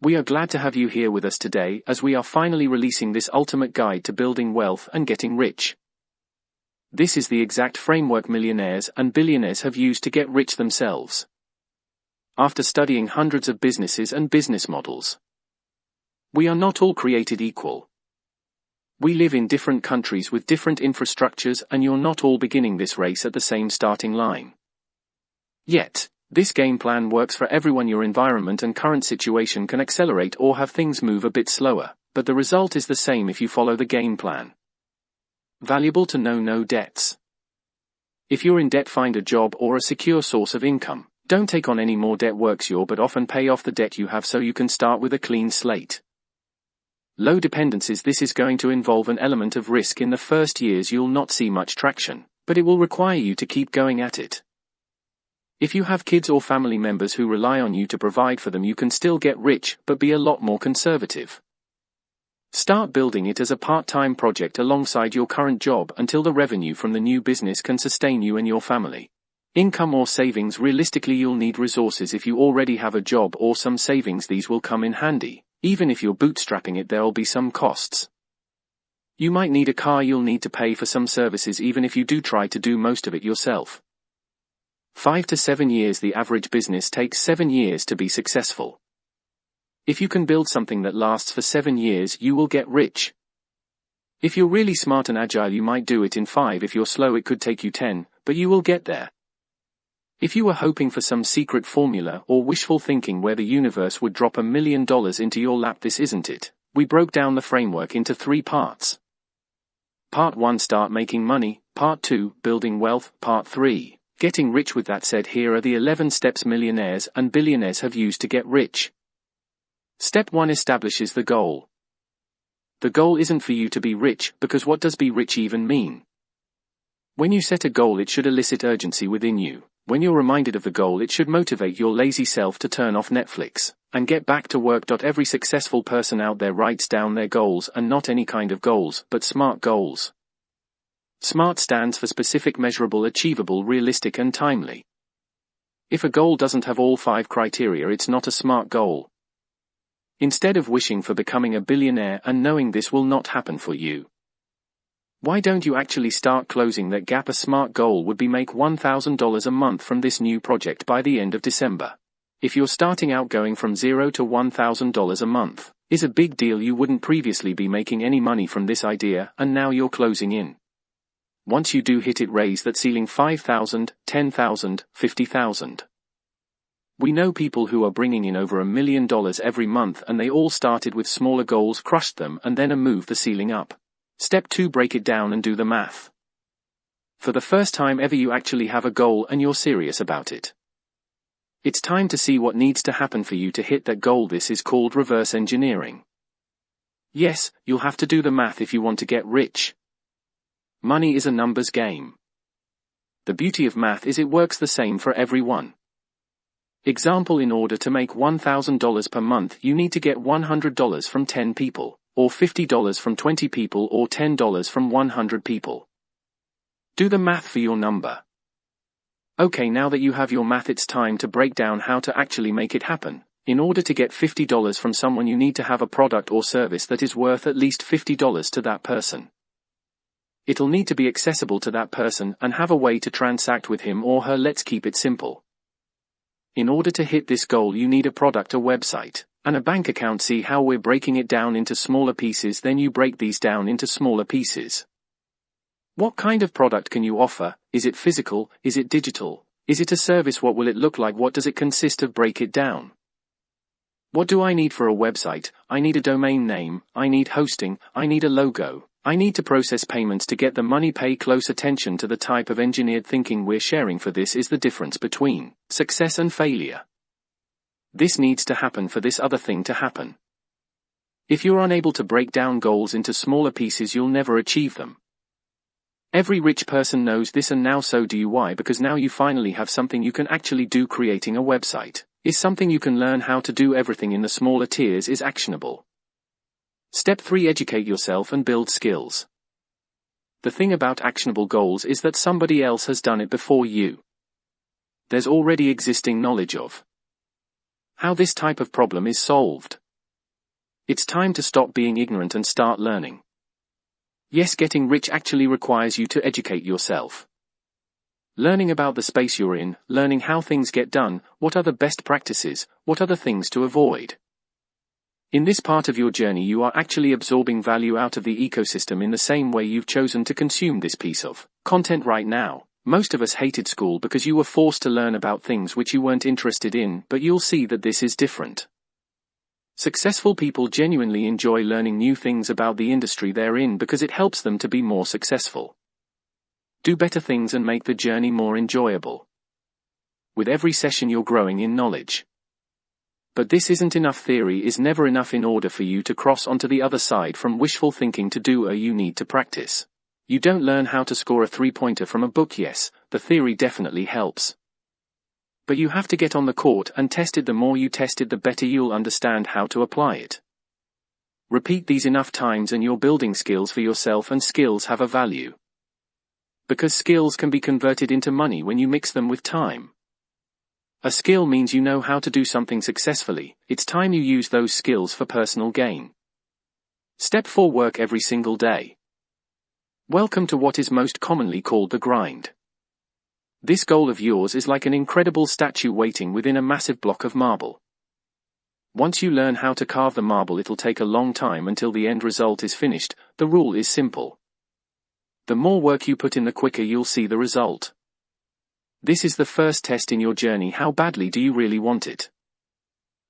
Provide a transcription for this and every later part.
We are glad to have you here with us today as we are finally releasing this ultimate guide to building wealth and getting rich. This is the exact framework millionaires and billionaires have used to get rich themselves. After studying hundreds of businesses and business models, we are not all created equal. We live in different countries with different infrastructures, and you're not all beginning this race at the same starting line. Yet, this game plan works for everyone. Your environment and current situation can accelerate or have things move a bit slower, but the result is the same if you follow the game plan. Valuable to know: no debts. If you're in debt, find a job or a secure source of income. Don't take on any more debt. Works your but often pay off the debt you have so you can start with a clean slate. Low dependencies. This is going to involve an element of risk. In the first years you'll not see much traction, but it will require you to keep going at it. If you have kids or family members who rely on you to provide for them, you can still get rich, but be a lot more conservative. Start building it as a part-time project alongside your current job until the revenue from the new business can sustain you and your family. Income or savings. Realistically, you'll need resources. If you already have a job or some savings, these will come in handy. Even if you're bootstrapping it, there'll be some costs. You might need a car. You'll need to pay for some services even if you do try to do most of it yourself. 5 to 7 years. The average business takes 7 years to be successful. If you can build something that lasts for 7 years, you will get rich. If you're really smart and agile, you might do it in 5. If you're slow, it could take you 10, but you will get there. If you were hoping for some secret formula or wishful thinking where the universe would drop $1 million into your lap, this isn't it. We broke down the framework into 3 parts. Part 1, start making money. Part 2, building wealth. Part 3, getting rich. With that said, here are the 11 steps millionaires and billionaires have used to get rich. Step 1, establishes the goal. The goal isn't for you to be rich, because what does be rich even mean? When you set a goal, it should elicit urgency within you. When you're reminded of the goal, it should motivate your lazy self to turn off Netflix and get back to work. Every successful person out there writes down their goals, and not any kind of goals, but SMART goals. SMART stands for specific, measurable, achievable, realistic, and timely. If a goal doesn't have all 5 criteria, it's not a SMART goal. Instead of wishing for becoming a billionaire and knowing this will not happen for you, why don't you actually start closing that gap? A SMART goal would be make $1,000 a month from this new project by the end of December. If you're starting out, going from $0 to $1,000 a month is a big deal. You wouldn't previously be making any money from this idea, and now you're closing in. Once you do hit it, raise that ceiling: $5,000, $10,000, $50,000. We know people who are bringing in over $1 million every month, and they all started with smaller goals, crushed them, and then moved the ceiling up. Step 2, break it down and do the math. For the first time ever, you actually have a goal and you're serious about it. It's time to see what needs to happen for you to hit that goal. This is called reverse engineering. Yes, you'll have to do the math if you want to get rich. Money is a numbers game. The beauty of math is it works the same for everyone. Example: in order to make $1,000 per month, you need to get $100 from 10 people, or $50 from 20 people, or $10 from 100 people. Do the math for your number. Okay, now that you have your math, it's time to break down how to actually make it happen. In order to get $50 from someone, you need to have a product or service that is worth at least $50 to that person. It'll need to be accessible to that person and have a way to transact with him or her. Let's keep it simple. In order to hit this goal, you need a product, a website, and a bank account. See how we're breaking it down into smaller pieces. Then you break these down into smaller pieces. What kind of product can you offer? Is it physical? Is it digital? Is it a service? What will it look like? What does it consist of? Break it down. What do I need for a website? I need a domain name, I need hosting, I need a logo, I need to process payments to get the money. Pay close attention to the type of engineered thinking we're sharing, for this is the difference between success and failure. This needs to happen for this other thing to happen. If you're unable to break down goals into smaller pieces, you'll never achieve them. Every rich person knows this, and now so do you. Why? Because now you finally have something you can actually do. Creating a website is something you can learn how to do. Everything in the smaller tiers is actionable. Step 3, educate yourself and build skills. The thing about actionable goals is that somebody else has done it before you. There's already existing knowledge of how this type of problem is solved. It's time to stop being ignorant and start learning. Yes, getting rich actually requires you to educate yourself. Learning about the space you're in, learning how things get done, what are the best practices, what are the things to avoid. In this part of your journey you are actually absorbing value out of the ecosystem in the same way you've chosen to consume this piece of content right now. Most of us hated school because you were forced to learn about things which you weren't interested in, but you'll see that this is different. Successful people genuinely enjoy learning new things about the industry they're in because it helps them to be more successful. Do better things and make the journey more enjoyable. With every session you're growing in knowledge. But this isn't enough. Theory is never enough in order for you to cross onto the other side from wishful thinking to doer. You need to practice. You don't learn how to score a three-pointer from a book. Yes, the theory definitely helps. But you have to get on the court and test it. The more you test it, the better you'll understand how to apply it. Repeat these enough times and you're building skills for yourself, and skills have a value. Because skills can be converted into money when you mix them with time. A skill means you know how to do something successfully. It's time you use those skills for personal gain. Step 4. Work every single day. Welcome to what is most commonly called the grind. This goal of yours is like an incredible statue waiting within a massive block of marble. Once you learn how to carve the marble, it'll take a long time until the end result is finished. The rule is simple. The more work you put in, the quicker you'll see the result. This is the first test in your journey. How badly do you really want it?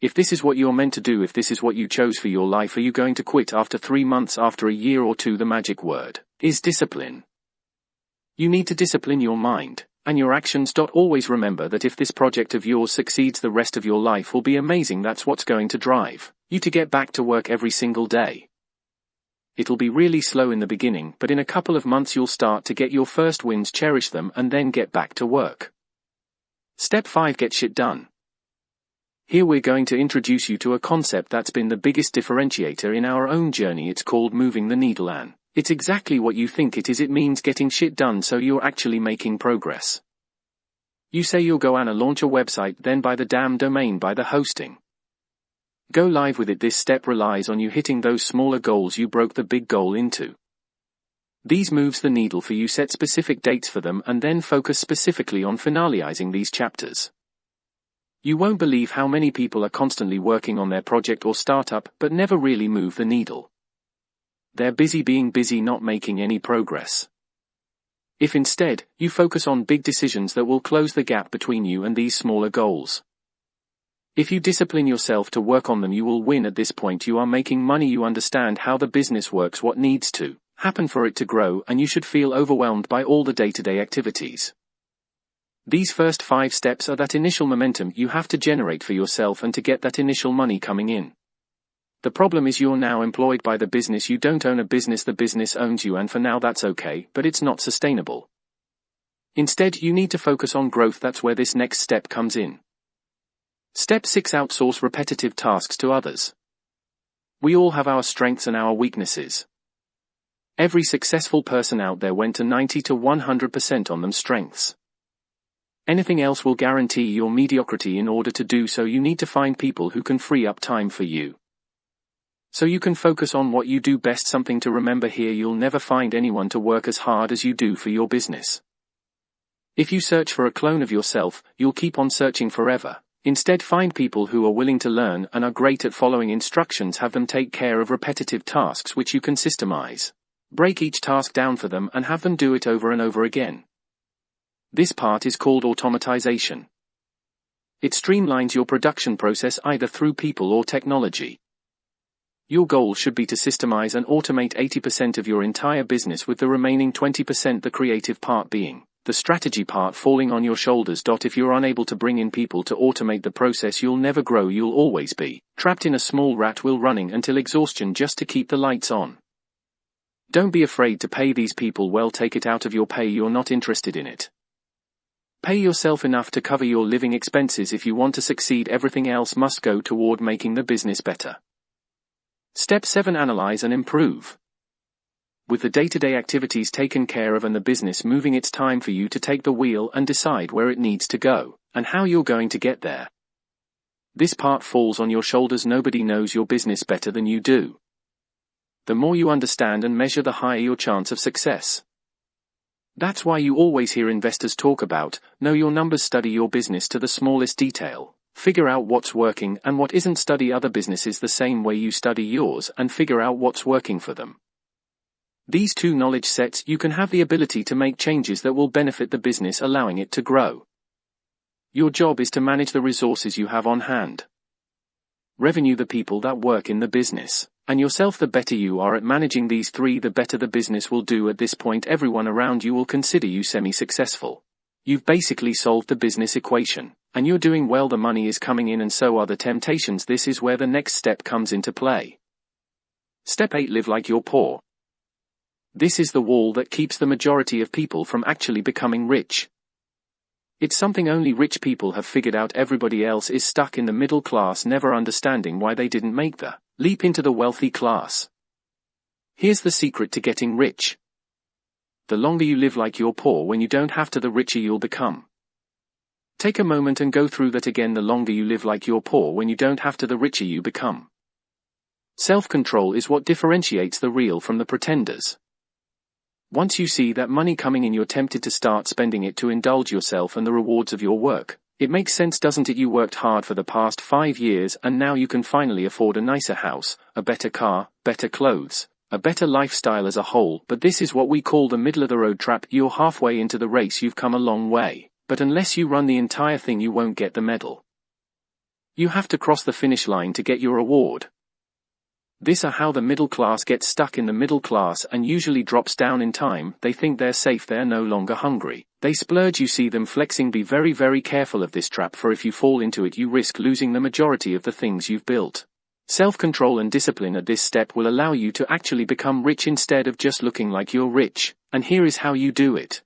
If this is what you're meant to do, if this is what you chose for your life, are you going to quit after 3 months, after a year or two? The magic word is discipline. You need to discipline your mind and your actions. Always remember that if this project of yours succeeds, the rest of your life will be amazing. That's what's going to drive you to get back to work every single day. It'll be really slow in the beginning, but in a couple of months you'll start to get your first wins. Cherish them and then get back to work. Step 5. Get shit done. Here we're going to introduce you to a concept that's been the biggest differentiator in our own journey. It's called moving the needle, and it's exactly what you think it is. It means getting shit done, so you're actually making progress. You say you'll go and launch a website, then buy the damn domain, buy the hosting. Go live with it. This step relies on you hitting those smaller goals you broke the big goal into. These moves the needle for you. Set specific dates for them and then focus specifically on finalizing these chapters. You won't believe how many people are constantly working on their project or startup but never really move the needle. They're busy being busy, not making any progress. If instead, you focus on big decisions that will close the gap between you and these smaller goals. If you discipline yourself to work on them, you will win. At this point you are making money, you understand how the business works, what needs to happen for it to grow, and you should feel overwhelmed by all the day-to-day activities. These first 5 steps are that initial momentum you have to generate for yourself and to get that initial money coming in. The problem is you're now employed by the business. You don't own a business, the business owns you, and for now that's okay, but it's not sustainable. Instead, you need to focus on growth. That's where this next step comes in. Step 6. Outsource repetitive tasks to others. We all have our strengths and our weaknesses. Every successful person out there went to 90 to 100% on them strengths. Anything else will guarantee your mediocrity. In order to do so, you need to find people who can free up time for you, so you can focus on what you do best. Something to remember here: you'll never find anyone to work as hard as you do for your business. If you search for a clone of yourself, you'll keep on searching forever. Instead, find people who are willing to learn and are great at following instructions. Have them take care of repetitive tasks which you can systemize. Break each task down for them and have them do it over and over again. This part is called automatization. It streamlines your production process either through people or technology. Your goal should be to systemize and automate 80% of your entire business, with the remaining 20%, the creative part, being the strategy part, falling on your shoulders. If you're unable to bring in people to automate the process, you'll never grow. You'll always be trapped in a small rat wheel, running until exhaustion just to keep the lights on. Don't be afraid to pay these people well. Take it out of your pay. You're not interested in it. Pay yourself enough to cover your living expenses. If you want to succeed, everything else must go toward making the business better. Step 7. Analyze and improve. With the day-to-day activities taken care of and the business moving, it's time for you to take the wheel and decide where it needs to go, and how you're going to get there. This part falls on your shoulders. Nobody knows your business better than you do. The more you understand and measure, the higher your chance of success. That's why you always hear investors talk about, know your numbers, study your business to the smallest detail, figure out what's working and what isn't, study other businesses the same way you study yours and figure out what's working for them. These two knowledge sets, you can have the ability to make changes that will benefit the business, allowing it to grow. Your job is to manage the resources you have on hand. Revenue, the people that work in the business, and yourself. The better you are at managing these three, the better the business will do. At this point, everyone around you will consider you semi-successful. You've basically solved the business equation, and you're doing well. The money is coming in and so are the temptations. This is where the next step comes into play. Step 8. Live like you're poor. This is the wall that keeps the majority of people from actually becoming rich. It's something only rich people have figured out. Everybody else is stuck in the middle class, never understanding why they didn't make the leap into the wealthy class. Here's the secret to getting rich. The longer you live like you're poor when you don't have to, the richer you'll become. Take a moment and go through that again. The longer you live like you're poor when you don't have to, the richer you become. Self-control is what differentiates the real from the pretenders. Once you see that money coming in, you're tempted to start spending it to indulge yourself and the rewards of your work. It makes sense, doesn't it? You worked hard for the past 5 years and now you can finally afford a nicer house, a better car, better clothes, a better lifestyle as a whole. But this is what we call the middle of the road trap. You're halfway into the race, you've come a long way, but unless you run the entire thing, you won't get the medal. You have to cross the finish line to get your award. This is how the middle class gets stuck in the middle class and usually drops down in time. They think they're safe, they're no longer hungry. They splurge, you see them flexing. Be very, very careful of this trap, for if you fall into it, you risk losing the majority of the things you've built. Self-control and discipline at this step will allow you to actually become rich instead of just looking like you're rich. And here is how you do it.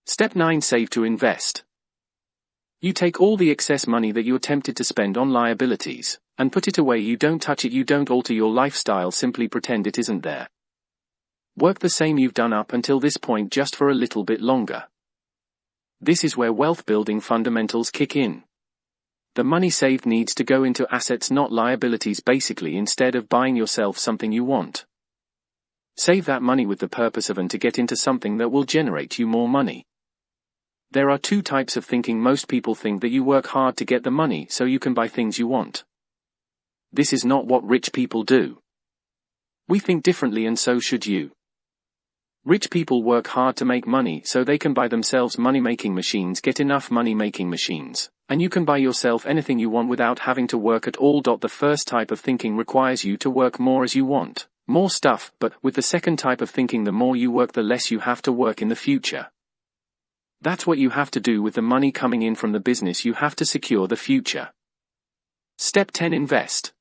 Step 9. Save to invest. You take all the excess money that you're tempted to spend on liabilities, and put it away. You don't touch it, you don't alter your lifestyle, simply pretend it isn't there. Work the same you've done up until this point, just for a little bit longer. This is where wealth building fundamentals kick in. The money saved needs to go into assets, not liabilities, basically, instead of buying yourself something you want. Save that money with the purpose of and to get into something that will generate you more money. There are two types of thinking. Most people think that you work hard to get the money so you can buy things you want. This is not what rich people do. We think differently, and so should you. Rich people work hard to make money so they can buy themselves money-making machines. Get enough money-making machines, and you can buy yourself anything you want without having to work at all. The first type of thinking requires you to work more as you want more stuff, but with the second type of thinking, the more you work, the less you have to work in the future. That's what you have to do with the money coming in from the business. You have to secure the future. Step 10. Invest.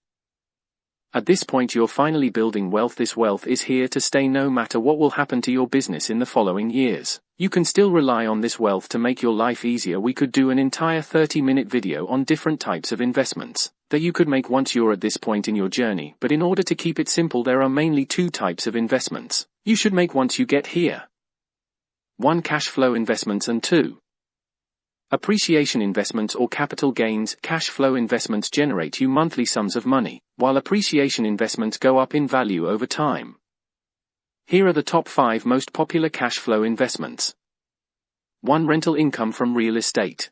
At this point, you're finally building wealth. This wealth is here to stay no matter what will happen to your business in the following years. You can still rely on this wealth to make your life easier. We could do an entire 30-minute video on different types of investments that you could make once you're at this point in your journey, but in order to keep it simple, there are mainly two types of investments you should make once you get here. 1. Cash flow investments, and 2. Appreciation investments or capital gains. Cash flow investments generate you monthly sums of money, while appreciation investments go up in value over time. Here are the top 5 most popular cash flow investments. 1. Rental income from real estate.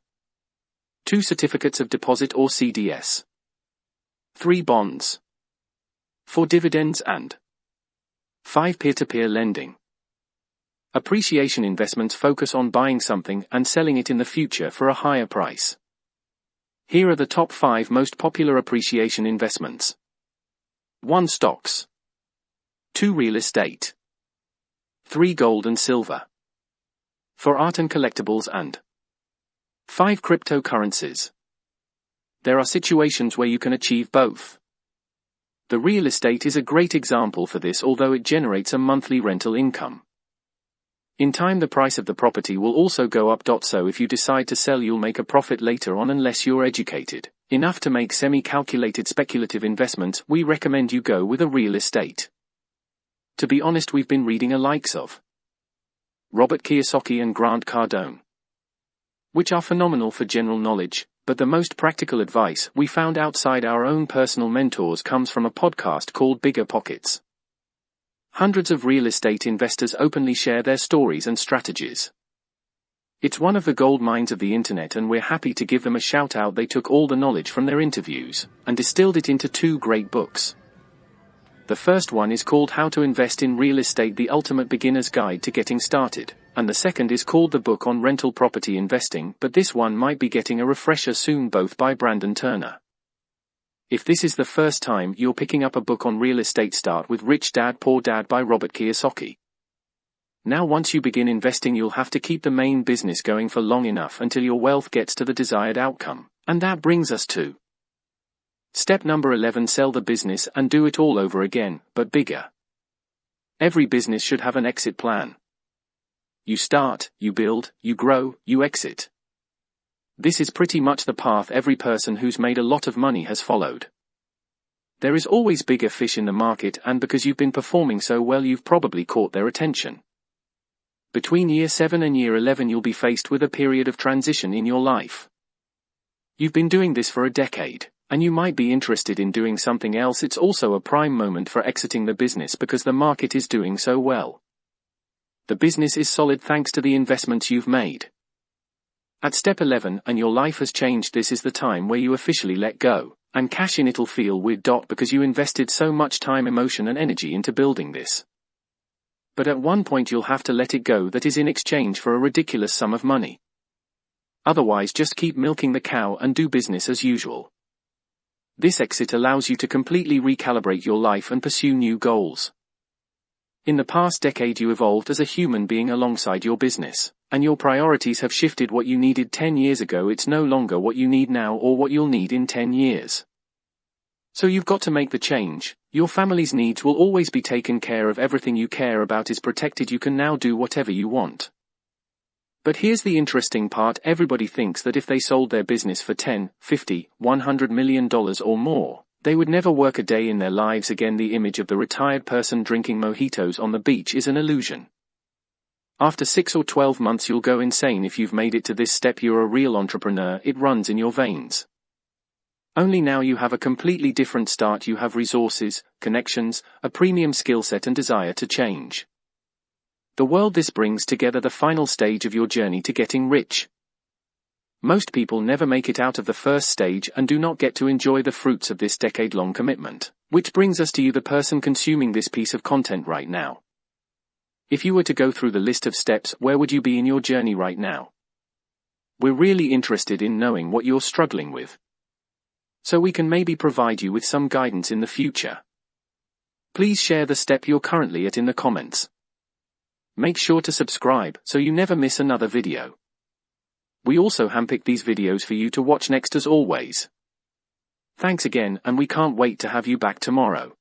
2. Certificates of deposit or CDS. 3. Bonds. 4. Dividends, and 5. Peer-to-peer lending. Appreciation investments focus on buying something and selling it in the future for a higher price. Here are the top 5 most popular appreciation investments. 1. Stocks. 2. Real estate. 3. Gold and silver. 4. Art and collectibles, and 5. Cryptocurrencies. There are situations where you can achieve both. The real estate is a great example for this, although it generates a monthly rental income. In time, the price of the property will also go up. So if you decide to sell, you'll make a profit later on. Unless you're educated enough to make semi-calculated speculative investments, we recommend you go with a real estate. To be honest, we've been reading the likes of Robert Kiyosaki and Grant Cardone, which are phenomenal for general knowledge, But the most practical advice we found outside our own personal mentors comes from a podcast called Bigger Pockets. Hundreds of real estate investors openly share their stories and strategies. It's one of the gold mines of the internet, and we're happy to give them a shout out. They took all the knowledge from their interviews and distilled it into 2 great books. The first one is called How to Invest in Real Estate, The Ultimate Beginner's Guide to Getting Started, and the second is called The Book on Rental Property Investing, but this one might be getting a refresher soon, both by Brandon Turner. If this is the first time you're picking up a book on real estate, start with Rich Dad Poor Dad by Robert Kiyosaki. Now once you begin investing, you'll have to keep the main business going for long enough until your wealth gets to the desired outcome, and that brings us to step number 11, sell the business and do it all over again, but bigger. Every business should have an exit plan. You start, you build, you grow, you exit. This is pretty much the path every person who's made a lot of money has followed. There is always bigger fish in the market, and because you've been performing so well, you've probably caught their attention. Between year 7 and year 11, you'll be faced with a period of transition in your life. You've been doing this for a decade, and you might be interested in doing something else. It's also a prime moment for exiting the business because the market is doing so well. The business is solid thanks to the investments you've made. At step 11, and your life has changed, this is the time where you officially let go and cash in. It'll feel weird, because you invested so much time, emotion and energy into building this. But at one point you'll have to let it go, that is in exchange for a ridiculous sum of money. Otherwise, just keep milking the cow and do business as usual. This exit allows you to completely recalibrate your life and pursue new goals. In the past decade, you evolved as a human being alongside your business, and your priorities have shifted. What you needed 10 years ago, it's no longer what you need now or what you'll need in 10 years. So you've got to make the change. Your family's needs will always be taken care of. Everything you care about is protected. You can now do whatever you want. But here's the interesting part. Everybody thinks that if they sold their business for $10, $50, $100 million or more, they would never work a day in their lives again. The image of the retired person drinking mojitos on the beach is an illusion. After 6 or 12 months, you'll go insane. If you've made it to this step, you're a real entrepreneur. It runs in your veins. Only now you have a completely different start. You have resources, connections, a premium skill set and desire to change the world. This brings together the final stage of your journey to getting rich. Most people never make it out of the first stage and do not get to enjoy the fruits of this decade-long commitment, which brings us to you, the person consuming this piece of content right now. If you were to go through the list of steps, where would you be in your journey right now? We're really interested in knowing what you're struggling with, so we can maybe provide you with some guidance in the future. Please share the step you're currently at in the comments. Make sure to subscribe so you never miss another video. We also handpick these videos for you to watch next as always. Thanks again, and we can't wait to have you back tomorrow.